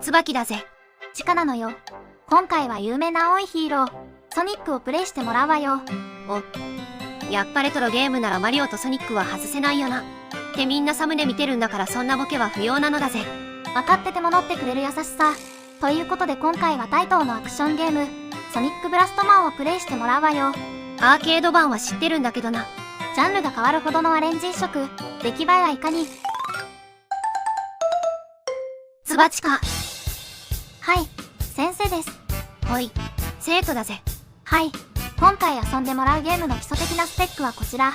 椿だぜ。チカなのよ。今回は有名な青いヒーロー、ソニックをプレイしてもらうわよ。やっぱレトロゲームならマリオとソニックは外せないよな。ってみんなサムネ見てるんだからそんなボケは不要なのだぜ。分かってても乗ってくれる優しさ。ということで今回はタイトーのアクションゲーム、ソニックブラストマンをプレイしてもらうわよ。アーケード版は知ってるんだけどな。ジャンルが変わるほどのアレンジ移植、出来栄えはいかに。つばちか。はい、先生です。ほい、生徒だぜ。はい、今回遊んでもらうゲームの基礎的なスペックはこちら。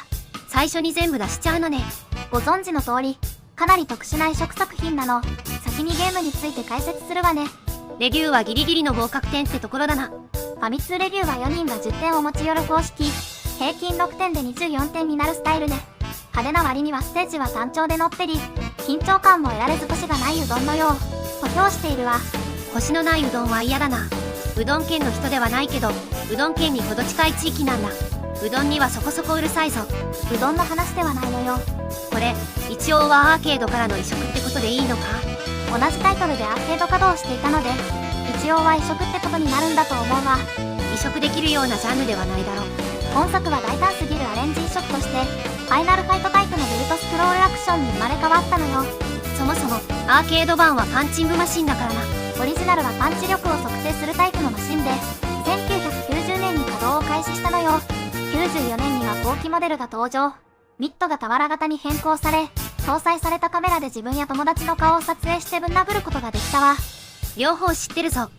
最初に全部出しちゃうのね。ご存知の通り、かなり特殊な移植作品なの。先にゲームについて解説するわね。レビューはギリギリの合格点ってところだな。ファミ通レビューは4人が10点を持ち寄る方式。平均6点で24点になるスタイルね。派手な割にはステージは単調でのってり、緊張感も得られず星がないうどんのよう、と評しているわ。星のないうどんは嫌だな。うどん県の人ではないけど、うどん県にほど近い地域なんだ。うどんにはそこそこうるさいぞ。うどんの話ではないのよ。これ、一応はアーケードからの移植ってことでいいのか？同じタイトルでアーケード稼働していたので、一応は移植ってことになるんだと思うわ。移植できるようなジャンルではないだろう。本作は大胆すぎるアレンジ移植として、ファイナルファイトタイプのベルトスクロールアクションに生まれ変わったのよ。そもそも、アーケード版はパンチングマシンだからな。オリジナルはパンチ力を測定するタイプのマシンで、1990年に稼働を開始したのよ。94年には後期モデルが登場。ミットが俵型に変更され、搭載されたカメラで自分や友達の顔を撮影してぶん殴ることができたわ。両方知ってるぞ。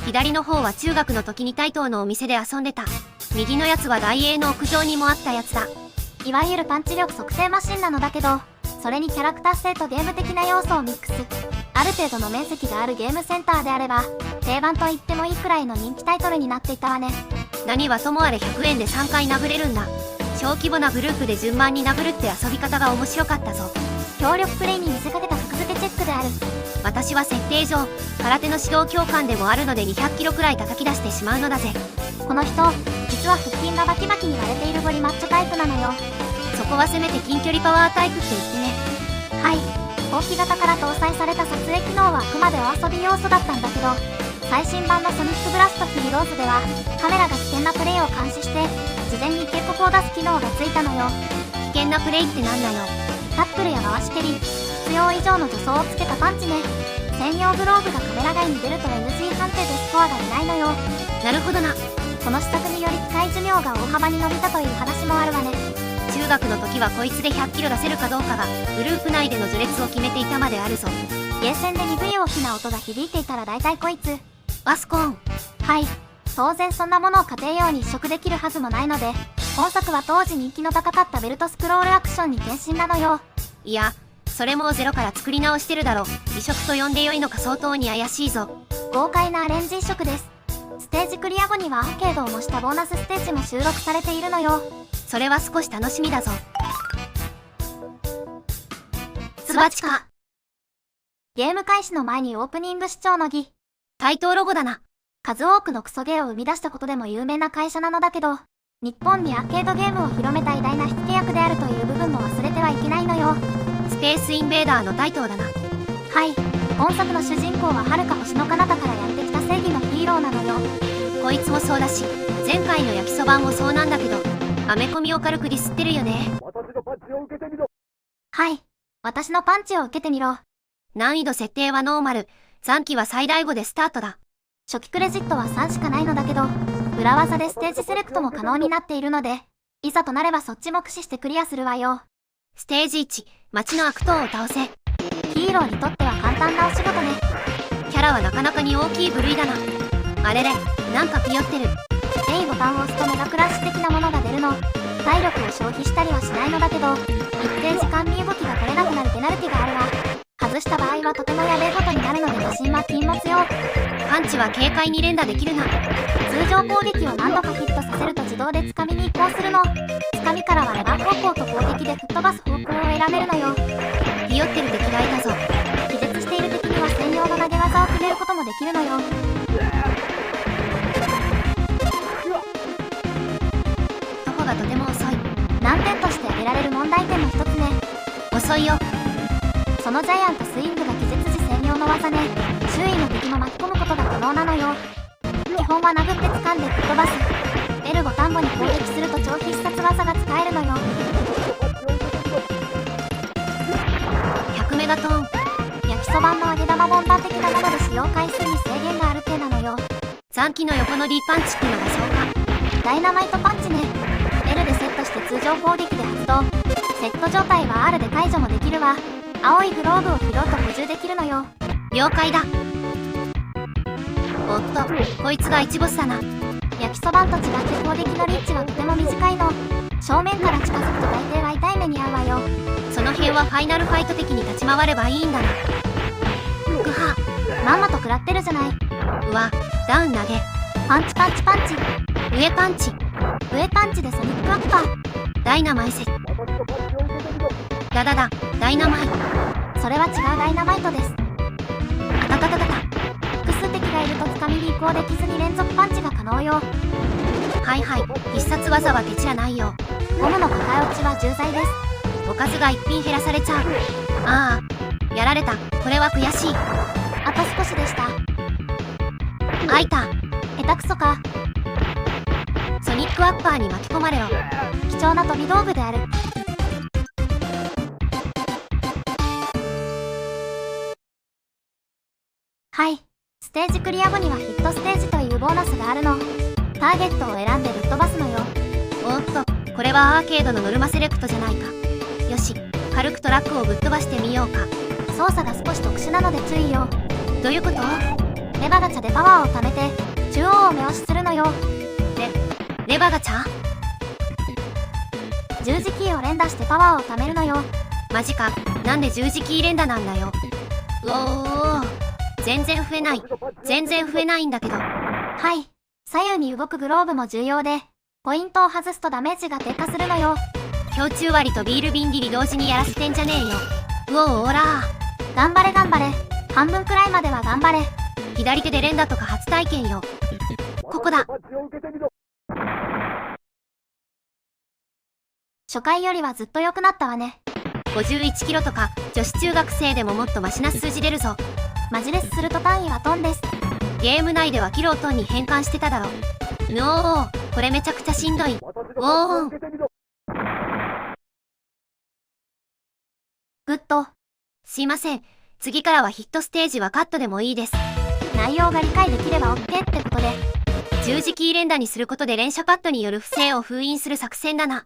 左の方は中学の時にタイトーのお店で遊んでた。右のやつは大英の屋上にもあったやつだ。いわゆるパンチ力測定マシンなのだけど、それにキャラクター性とゲーム的な要素をミックス。ある程度の面積があるゲームセンターであれば、定番と言ってもいいくらいの人気タイトルになっていたわね。何はともあれ100円で3回殴れるんだ。小規模なグループで順番に殴るって遊び方が面白かったぞ。協力プレイに見せかけた格付けチェックである。私は設定上、空手の指導教官でもあるので200キロくらい叩き出してしまうのだぜ。この人、実は腹筋がバキバキに割れているゴリマッチョタイプなのよ。そこはせめて近距離パワータイプって言ってね。はい、後期型から搭載された撮影機能はあくまでお遊び要素だったんだけど、最新版のソニックブラストヒーローズでは、カメラが危険なプレイを監視して、事前に警告を出す機能がついたのよ。危険なプレイってなんだよ。タックルや回し蹴り、必要以上の助走をつけたパンチね。専用グローブがカメラ外に出ると NG 判定でスコアが出ないのよ。なるほどな。この施策により機械寿命が大幅に伸びたという話もあるわね。中学の時はこいつで100キロ出せるかどうかがグループ内での序列を決めていたまであるぞ。ゲーセンで鈍い大きな音が響いていたら大体こいつ。ワスコーン。はい。当然そんなものを家庭用に移植できるはずもないので、本作は当時人気の高かったベルトスクロールアクションに転身なのよ。いや、それもゼロから作り直してるだろ。移植と呼んでよいのか相当に怪しいぞ。豪快なアレンジ移植です。ステージクリア後にはアーケードを模したボーナスステージも収録されているのよ。それは少し楽しみだぞ。つばちか。ゲーム開始の前にオープニング視聴の儀。対等ロゴだな。数多くのクソゲーを生み出したことでも有名な会社なのだけど、日本にアーケードゲームを広めた偉大な火付け役であるという部分も忘れてはいけないのよ。スペースインベーダーのタイトーだな。はい、本作の主人公は遥か星の彼方からやってきた正義のヒーローなのよ。こいつもそうだし、前回の焼きそばもそうなんだけど、アメコミを軽くディスってるよね。私のパンチを受けてみろ。はい、私のパンチを受けてみろ。難易度設定はノーマル、残機は最大5でスタートだ。初期クレジットは3しかないのだけど、裏技でステージセレクトも可能になっているので、いざとなればそっちも駆使してクリアするわよ。ステージ1、街の悪党を倒せ。ヒーローにとっては簡単なお仕事ね。キャラはなかなかに大きい部類だな。あれれ、なんかピヨってる。A ボタンを押すとメガクラッシュ的なものが出るの。体力を消費したりはしないのだけど、一定時間身動きが取れなくなるペナルティがあるわ。外した場合はとてもやべえことになるのでマシンは禁物よ。パンチは軽快に連打できるな。通常攻撃を何度かヒットさせると自動でつかみに移行するの。つかみからはレバー方向と攻撃で吹っ飛ばす方向を選べるのよ。ピヨってる敵がいたぞ。気絶している敵には専用の投げ技を決めることもできるのよ。徒歩がとても遅い。難点として挙げられる問題点の一つね。遅いよ。そのジャイアントスイングが気絶時専用の技ね。周囲の敵も巻き込むことが可能なのよ。基本は殴って掴んで吹っ飛ばす。L ボタンボに攻撃すると超必殺技が使えるのよ。100メガトーン。焼きそばの揚げ玉ボンバー的なもので使用回数に制限がある系なのよ。残機の横の D パンチってのがそうか。ダイナマイトパンチね。L でセットして通常攻撃で発動。セット状態は R で解除もできるわ。青いグローブを拾うと補充できるのよ。了解だ。おっと、こいつが1ボスだな。焼きそばんと違って攻撃のリーチはとても短いの。正面から近づくと大抵は痛い目に遭うわよ。その辺はファイナルファイト的に立ち回ればいいんだな。ぐは。まんまと食らってるじゃない。うわ、ダウン投げ。パンチパンチパンチ。上パンチ。上パンチでソニックアッパー。ダイナマイセ。ダダダ、ダイナマイ。それは違うダイナマイトです。あたたたたた。複数敵がいるとつかみに移行できずに連続パンチが可能よ。はいはい、必殺技はケチらないよ。ゴムの抱え落ちは重罪です。おかずが一品減らされちゃう。ああ、やられた。これは悔しい。あと少しでした。あいた。下手くそか。ソニックアッパーに巻き込まれろ。貴重な飛び道具である。はい。ステージクリア後にはヒットステージというボーナスがあるの。ターゲットを選んでぶっ飛ばすのよ。おっと、これはアーケードのノルマセレクトじゃないか。よし、軽くトラックをぶっ飛ばしてみようか。操作が少し特殊なので注意よ。どういうこと？レバガチャでパワーを貯めて、中央を目押しするのよ。レバガチャ？十字キーを連打してパワーを貯めるのよ。マジか、なんで十字キー連打なんだよ。うおー。全然増えない。全然増えないんだけど。はい。左右に動くグローブも重要で、ポイントを外すとダメージが低下するのよ。強中割りとビール瓶切り同時にやらせてんじゃねえよ。うおーおらー。頑張れ頑張れ。半分くらいまでは頑張れ。左手で連打とか初体験よ。ここだ。初回よりはずっと良くなったわね。51キロとか、女子中学生でももっとマシな数字出るぞ。マジレスすると単位はトンです。ゲーム内ではキロをトンに変換してただろ。のー、これめちゃくちゃしんどい。おー。グッド。すいません。次からはヒットステージはカットでもいいです。内容が理解できれば OK ってことで。十字キー連打にすることで連射カットによる不正を封印する作戦だな。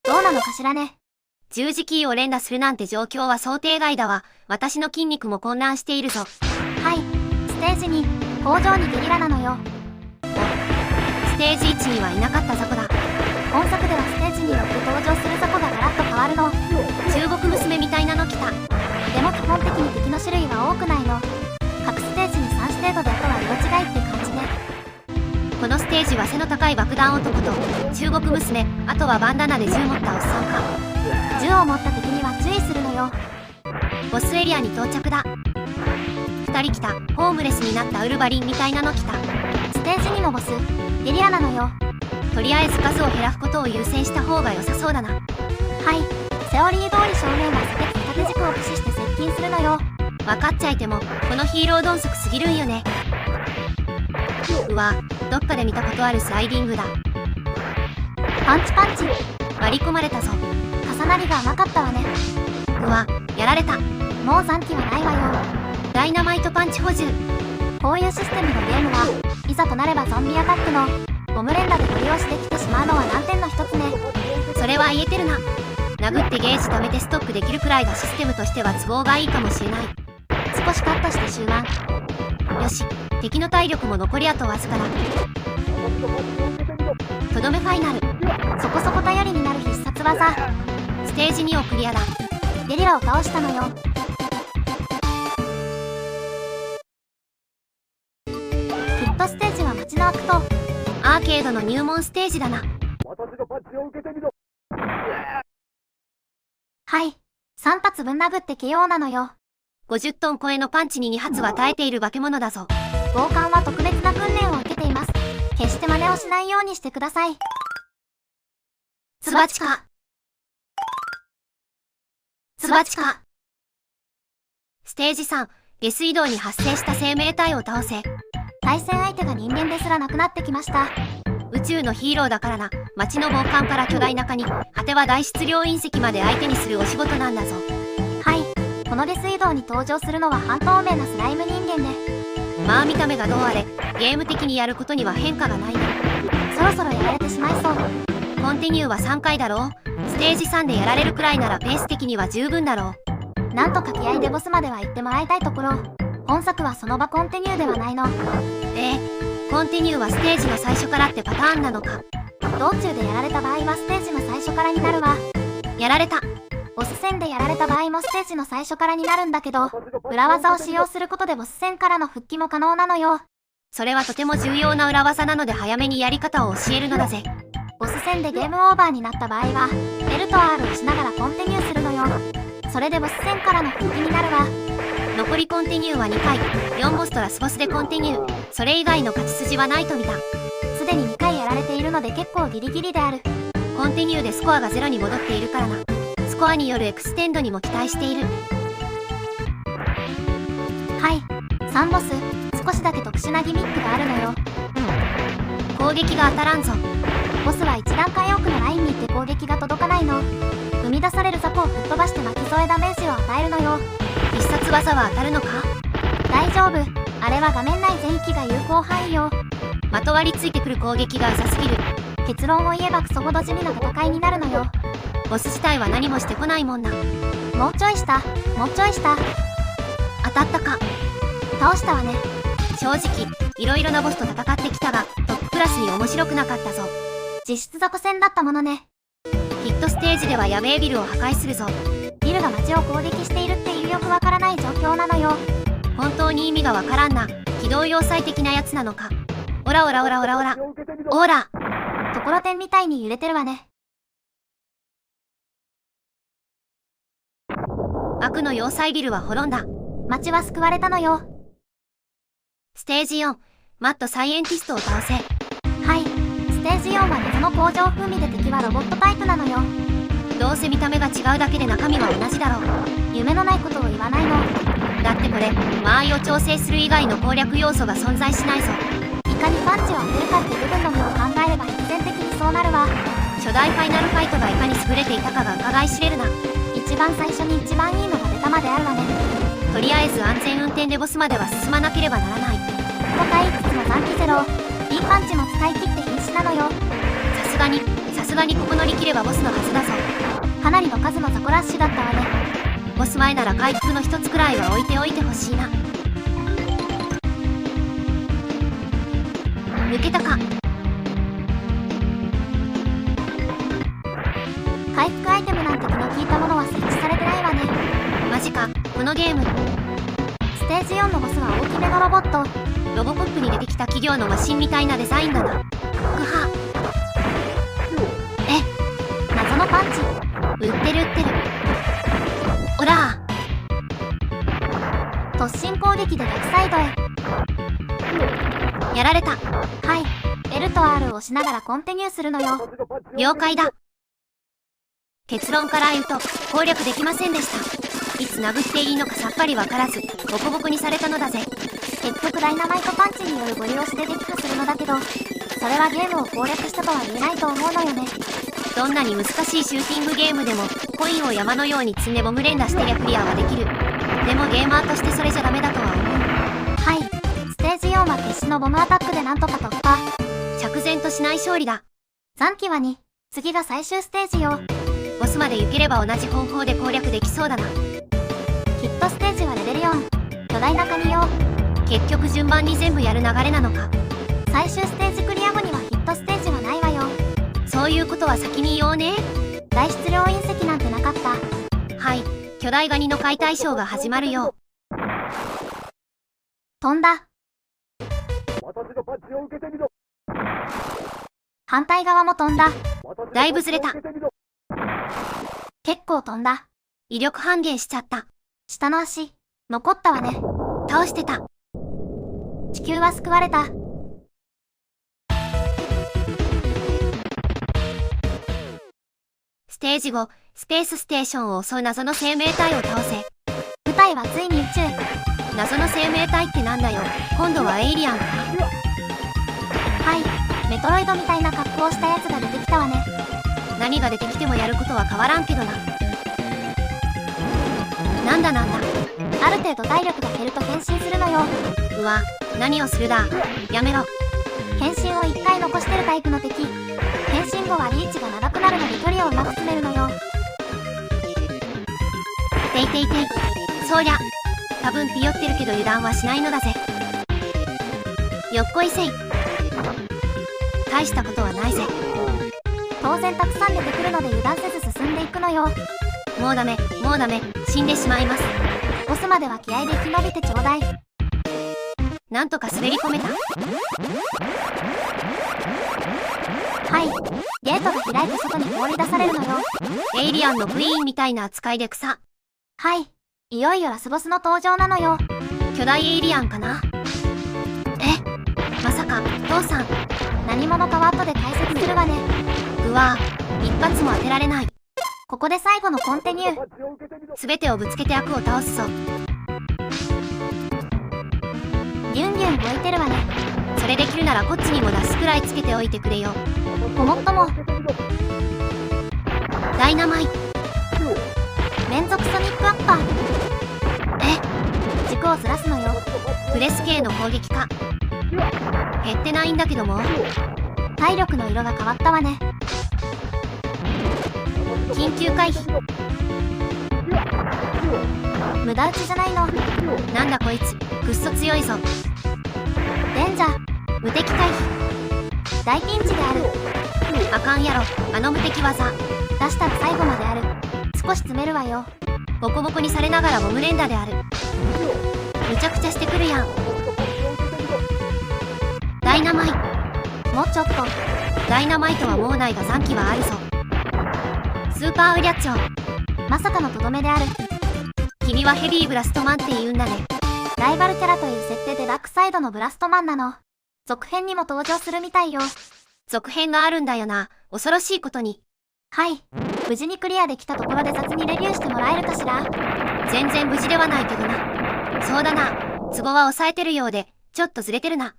どうなのかしらね。十字キーを連打するなんて状況は想定外だわ。私の筋肉も混乱しているぞ。はい。ステージ2、工場にゲリラなのよ。ステージ1にはいなかった雑魚だ。本作ではステージによって登場する雑魚がガラッと変わるの。中国娘みたいなの来た。でも基本的に敵の種類は多くないの。各ステージに3種程度であとは色違いって感じね。このステージは背の高い爆弾男と中国娘、あとはバンダナで銃持ったおっさんか。銃を持った敵には注意するのよ。ボスエリアに到着だ。2人来た。ホームレスになったウルヴァリンみたいなの来た。ステージ2のボス、ゲリラなのよ。とりあえず数を減らすことを優先した方が良さそうだな。はい。セオリー通り正面は避けて縦軸を駆使して接近するのよ。分かっちゃいても、このヒーロー鈍足すぎるんよね。うわ、どっかで見たことあるスライディングだ。パンチパンチ。割り込まれたぞ。重なりが甘かったわね。うわ、やられた。もう残機はないわよ。ダイナマイトパンチ補充。こういうシステムのゲームはいざとなればゾンビアタックのゴム連打でご利用してきてしまうのは難点の一つね。それは言えてるな。殴ってゲージ貯めてストックできるくらいがシステムとしては都合がいいかもしれない。少しカットして終盤。よし、敵の体力も残りあとわずかだ。とどめファイナル。そこそこ頼りになる必殺技。ステージ2をクリアだ。ゲリラを倒したのよ。ヒットステージは街の悪党。アーケードの入門ステージだな。はい。3発ぶん殴って KO なのよ。50トン超えのパンチに2発は耐えている化け物だぞ。暴漢は特別な訓練を受けています。決して真似をしないようにしてください。ツバチカ。ツバチカ。ステージ3、下水道に発生した生命体を倒せ。対戦相手が人間ですらなくなってきました。宇宙のヒーローだからな。町の防寒から巨大なカニ、果ては大質量隕石まで相手にするお仕事なんだぞ。はい。この下水道に登場するのは半透明なスライム人間で。まあ見た目がどうあれ、ゲーム的にやることには変化がないね。そろそろやられてしまいそう。コンティニューは3回だろう。ステージ3でやられるくらいならペース的には十分だろう。なんとか気合でボスまでは行ってもらいたいところ。本作はその場コンティニューではないの。コンティニューはステージの最初からってパターンなのか。道中でやられた場合はステージの最初からになるわ。やられた。ボス戦でやられた場合もステージの最初からになるんだけど、裏技を使用することでボス戦からの復帰も可能なのよ。それはとても重要な裏技なので早めにやり方を教えるのだぜ。ボス戦でゲームオーバーになった場合は L と R をしながらコンティニューするのよ。それでボス戦からの復帰になるわ。残りコンティニューは2回、4ボスとラスボスでコンティニュー。それ以外の勝ち筋はないと見た。すでに2回やられているので結構ギリギリである。コンティニューでスコアが0に戻っているからな。スコアによるエクステンドにも期待している。はい、3ボス、少しだけ特殊なギミックがあるのよ。攻撃が当たらんぞ。ボスは1段階奥のラインに行って攻撃が届かないの。生み出される雑魚を吹っ飛ばして巻き添えダメージを与えるのよ。必殺技は当たるのか？大丈夫。あれは画面内全域が有効範囲よ。まとわりついてくる攻撃が浅すぎる。結論を言えばクソほど地味な戦いになるのよ。ボス自体は何もしてこないもんな。もうちょいした、もうちょいした。当たったか。倒したわね。正直、いろいろなボスと戦ってきたが、トップクラスに面白くなかったぞ。実質雑魚戦だったものね。ヒットステージではやべえビルを破壊するぞ。ビルが街を攻撃しているっていうよくわからない状況なのよ。本当に意味がわからんな。機動要塞的なやつなのか。オラオラオラオラオラ。オラ。ところてんみたいに揺れてるわね。悪の要塞ビルは滅んだ。街は救われたのよ。ステージ4、マッドサイエンティストを倒せ。はい、ステージ4は水の工場風味で敵はロボットタイプなのよ。どうせ見た目が違うだけで中身は同じだろう。夢のないことを言わないの。だってこれ、間合いを調整する以外の攻略要素が存在しないぞ。いかにパンチを当てるかって部分のみを考えれば必然的にそうなるわ。初代ファイナルファイトがいかに優れていたかが伺い知れるな。一番最初に一番いいのが出たまであるわね。とりあえず安全運転でボスまでは進まなければならない。とか言いつつも残機ゼロ。B パンチも使い切って必死なのよ。さすがにここ乗り切ればボスのはずだぞ。かなりの数のザコラッシュだったわね。ボス前なら回復の一つくらいは置いておいてほしいな。抜けたか。回復アイテムなんて気の利いたものは設置されてないわね。マジか、このゲーム。ステージ4のボスは大きめのロボット。ロボコップに出てきた企業のマシンみたいなデザインだな。ぐは。謎のパンチ。売ってる。オラー。突進攻撃で逆サイドへ。やられた。はい。L と R を押しながらコンティニューするのよ。了解だ。結論から言うと、攻略できませんでした。いつ殴っていいのかさっぱりわからず、ボコボコにされたのだぜ。結局ダイナマイトパンチによるゴリ押しで撃破するのだけど、それはゲームを攻略したとは言えないと思うのよね。どんなに難しいシューティングゲームでも、コインを山のように積んでボム連打してりゃクリアはできる。でもゲーマーとしてそれじゃダメだとは思う。はい。ステージ4は決死のボムアタックでなんとか突破。釈然としない勝利だ。残機は2。次が最終ステージよ。ボスまで行ければ同じ方法で攻略できそうだな。ヒットステージはレベル4。巨大なカニよ。結局順番に全部やる流れなのか。最終ステージクリア後にはヒットステージはないわよ。そういうことは先に言おうね。大質量隕石なんてなかった。はい、巨大ガニの解体ショーが始まるよ。飛んだ。反対側も飛んだ。だいぶずれた。結構飛んだ。威力半減しちゃった。下の足、残ったわね。倒してた。地球は救われた。ステージ5、スペースステーションを襲う謎の生命体を倒せ。舞台はついに宇宙。謎の生命体ってなんだよ。今度はエイリアンか。はい、メトロイドみたいな格好をしたやつが出てきたわね。何が出てきてもやることは変わらんけどな。なんだなんだ。ある程度体力が減ると変身するのよ。うわ、何をするだ。やめろ。変身を1回残してるタイプの敵。変身後はリーチが長くなるので距離をうまく詰めるのよ。ていていてい。そりゃ、多分ピヨってるけど油断はしないのだぜ。よっこいせい。大したことはないぜ。当然たくさん出てくるので油断せず進んでいくのよ。もうダメ、もうダメ。死んでしまいます。ボスまでは気合で生き延びてちょうだい。なんとか滑り込めた。はい、ゲートが開いて外に放り出されるのよ。エイリアンのクイーンみたいな扱いで草。はい、いよいよラスボスの登場なのよ。巨大エイリアンかな。まさか父さん。何者かは後で解説するわね。うわぁ、一発も当てられない。ここで最後のコンティニュー。全てをぶつけて悪を倒すぞ。ギュンギュン動いてるわね。それできるならこっちにもダスくらいつけておいてくれよ。ごもっとも。ダイナマイ。連続ソニックアッパー。軸をずらすのよ。プレス系の攻撃か。減ってないんだけども。体力の色が変わったわね。緊急回避。無駄打ちじゃないの。なんだこいつ、くっそ強いぞ。デンジャー。無敵回避。大ピンチである。あかんやろ、あの無敵技。出したら最後まである。少し詰めるわよ。ボコボコにされながらも無連打である。むちゃくちゃしてくるやん。ダイナマイ。もうちょっと。ダイナマイトはもうないが残機はあるぞ。スーパーウリャッチョ。まさかのとどめである。君はヘビーブラストマンって言うんだね。ライバルキャラという設定でダークサイドのブラストマンなの。続編にも登場するみたいよ。続編があるんだよな。恐ろしいことに。はい。無事にクリアできたところで雑にレビューしてもらえるかしら。全然無事ではないけどな。そうだな。ツボは抑えてるようで、ちょっとずれてるな。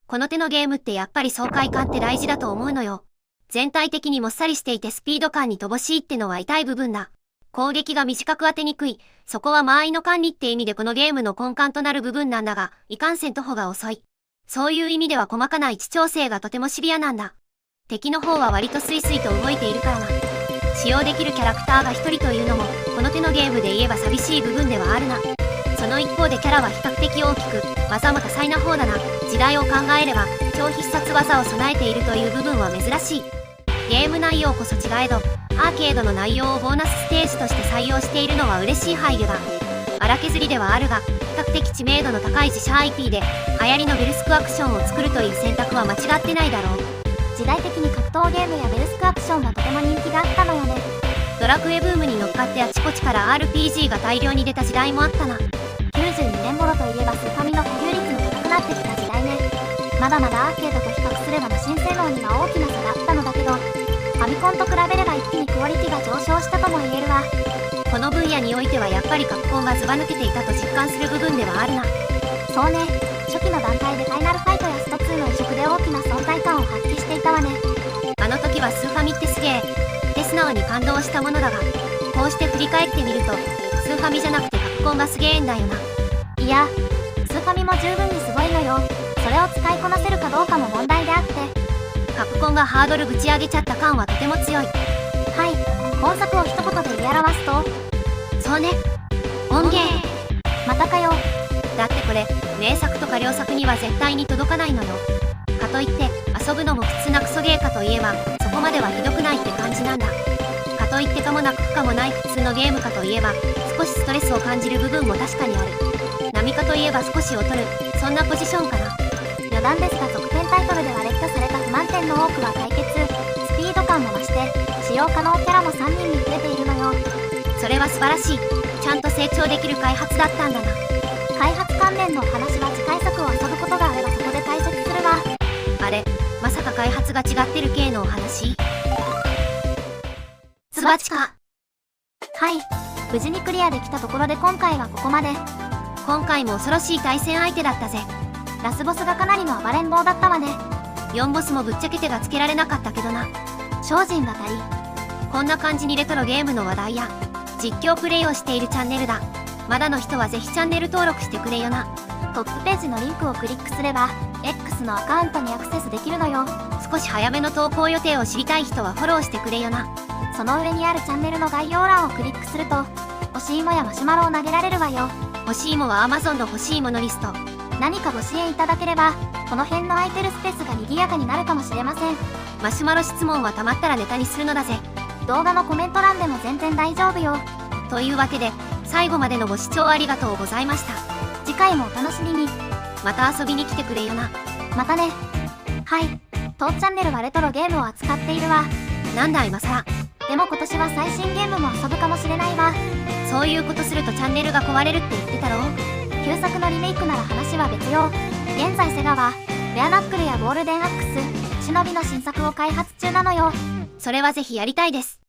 この手のゲームってやっぱり爽快感って大事だと思うのよ。全体的にもっさりしていてスピード感に乏しいってのは痛い部分だ。攻撃が短く当てにくい。そこは間合いの管理って意味でこのゲームの根幹となる部分なんだが、いかんせん徒歩が遅い。そういう意味では細かな位置調整がとてもシビアなんだ。敵の方は割とスイスイと動いているからな。使用できるキャラクターが一人というのも、この手のゲームで言えば寂しい部分ではあるな。その一方でキャラは比較的大きく、技も多彩な方だな。時代を考えれば、超必殺技を備えているという部分は珍しい。ゲーム内容こそ違えど、アーケードの内容をボーナスステージとして採用しているのは嬉しい配慮だ。荒削りではあるが、比較的知名度の高い自社 IP で、流行りのベルスクアクションを作るという選択は間違ってないだろう。時代的に格闘ゲームやベルスクアクションがとても人気があったのよね。ドラクエブームに乗っかってあちこちから RPG が大量に出た時代もあったな。92年頃といえばスーファミの保有率も高くなってきた時代ね。まだまだアーケードと比較すればマシン性能には大きな差があったのだけど、ファミコンと比べれば一気にクオリティが上昇したとも言えるわ。この分野においてはやっぱりカプコンがずば抜けていたと実感する部分ではあるな。そうね、初期の段階でファイナルファイトやスト2の移植で大きな存在感を発揮していたわね。あの時はスーファミってすげえって素直に感動したものだが、こうして振り返ってみるとスーファミじゃなくてカプコンがすげえんだよな。いや、スーファミも十分にすごいのよ。それを使いこなせるかどうかも問題であって、カプコンがハードルぶち上げちゃった感はとても強い。はい、今作を一言で言い表すと、そうね、音源。またかよ。だってこれ名作とか良作には絶対に届かないのよ。かといって遊ぶのも普通なクソゲーかといえばそこまではひどくないって感じなんだ。かといってかもなく不可もない普通のゲームかといえば少しストレスを感じる部分も確かにある。波かといえば少し劣る、そんなポジションかな。余談ですが続編タイトルでは劣化された不満点の多くは解決、スピード感も増して使用可能キャラも3人に増えているのよ。それは素晴らしい。ちゃんと成長できる開発だったんだな。開発関連のお話は次回作を遊ぶことがあればそこで解説するわ。あれ、まさか開発が違ってる系のお話？つばちか。はい、無事にクリアできたところで今回はここまで。今回も恐ろしい対戦相手だったぜ。ラスボスがかなりの暴れん坊だったわね。4ボスもぶっちゃけ手がつけられなかったけどな。精進が足り。こんな感じにレトロゲームの話題や実況プレイをしているチャンネルだ。まだの人はぜひチャンネル登録してくれよな。トップページのリンクをクリックすれば X のアカウントにアクセスできるのよ。少し早めの投稿予定を知りたい人はフォローしてくれよな。その上にあるチャンネルの概要欄をクリックすると干し芋やマシュマロを投げられるわよ。欲しいもは Amazon の欲しいものリスト。何かご支援いただければこの辺の空いてるスペースが賑やかになるかもしれません。マシュマロ質問はたまったらネタにするのだぜ。動画のコメント欄でも全然大丈夫よ。というわけで最後までのご視聴ありがとうございました。次回もお楽しみに。また遊びに来てくれよな。またね。はい。当チャンネルはレトロゲームを扱っているわ。なんだ今更。でも今年は最新ゲームも遊ぶかもしれないわ。そういうことするとチャンネルが壊れるって言ってたろ。旧作のリメイクなら話は別よ。現在セガはベアナックルやゴールデンアックス、忍びの新作を開発中なのよ。それはぜひやりたいです。